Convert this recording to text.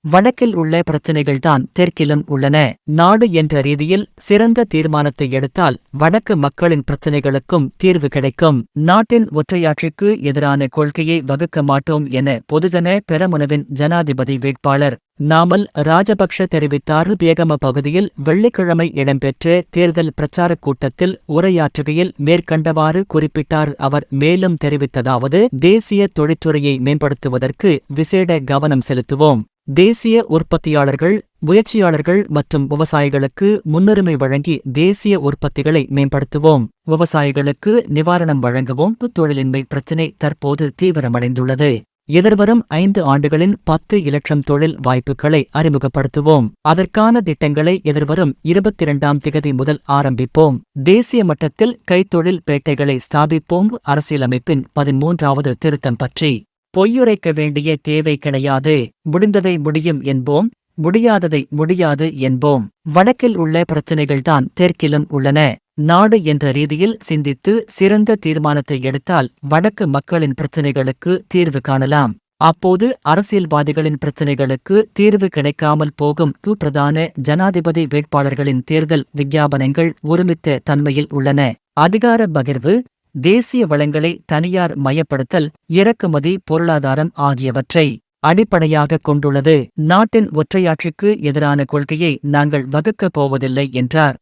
வடக்கில் உள்ள பிரச்சினைகள்தான் தெற்கிலும் உள்ளன. நாடு என்ற ரீதியில் சிறந்த தீர்மானத்தை எடுத்தால் வடக்கு மக்களின் பிரச்சினைகளுக்கும் தீர்வு கிடைக்கும். நாட்டின் ஒற்றையாட்சிக்கு எதிரான கொள்கையை வகுக்க மாட்டோம் என பொதுஜன பெரமுனவின் ஜனாதிபதி வேட்பாளர் நாமல் ராஜபக்ஷ தெரிவித்தார். பேகம பகுதியில் வெள்ளிக்கிழமை இடம்பெற்ற தேர்தல் பிரச்சாரக் கூட்டத்தில் உரையாற்றுகையில் மேற்கண்டவாறு குறிப்பிட்டார். அவர் மேலும் தெரிவித்ததாவது: தேசிய தொழிற்துறையை மேம்படுத்துவதற்கு விசேட கவனம் செலுத்துவோம். தேசிய உற்பத்தியாளர்கள், முயற்சியாளர்கள் மற்றும் விவசாயிகளுக்கு முன்னுரிமை வழங்கி தேசிய உற்பத்திகளை மேம்படுத்துவோம். விவசாயிகளுக்கு நிவாரணம் வழங்கவும். தொழிலின்மை பிரச்சினை தற்போது தீவிரமடைந்துள்ளது. எதிர்வரும் 5 ஆண்டுகளின் 10 இலட்சம் தொழில் வாய்ப்புகளை அறிமுகப்படுத்துவோம். அதற்கான திட்டங்களை எதிர்வரும் 22ஆம் திகதி முதல் ஆரம்பிப்போம். தேசிய மட்டத்தில் கைத்தொழில் பேட்டைகளை ஸ்தாபிப்போம். அரசியலமைப்பின் 13வது திருத்தம் பற்றி பொய்யுரைக்க வேண்டிய தேவை கிடையாது. முடிந்ததை முடியும் என்போம், முடியாததை முடியாது என்போம். வடக்கில் உள்ள பிரச்சினைகள்தான் தெற்கிலும் உள்ளன. நாடு என்ற ரீதியில் சிந்தித்து சிறந்த தீர்மானத்தை எடுத்தால் வடக்கு மக்களின் பிரச்சினைகளுக்கு தீர்வு காணலாம். அப்போது அரசியல்வாதிகளின் பிரச்சினைகளுக்கு தீர்வு கிடைக்காமல் போகும். பிரதான ஜனாதிபதி வேட்பாளர்களின் தேர்தல் விஞ்ஞாபனங்கள் ஒருமித்த தன்மையில் உள்ளன. அதிகார பகிர்வு, தேசிய வளங்களை தனியார் மயப்படுத்தல், இறக்குமதி, பொருளாதாரம் ஆகியவற்றை அடிப்படையாக கொண்டுள்ளது. நாட்டின் ஒற்றையாட்சிக்கு எதிரான கொள்கையை நாங்கள் வகுக்கப் போவதில்லை என்றார்.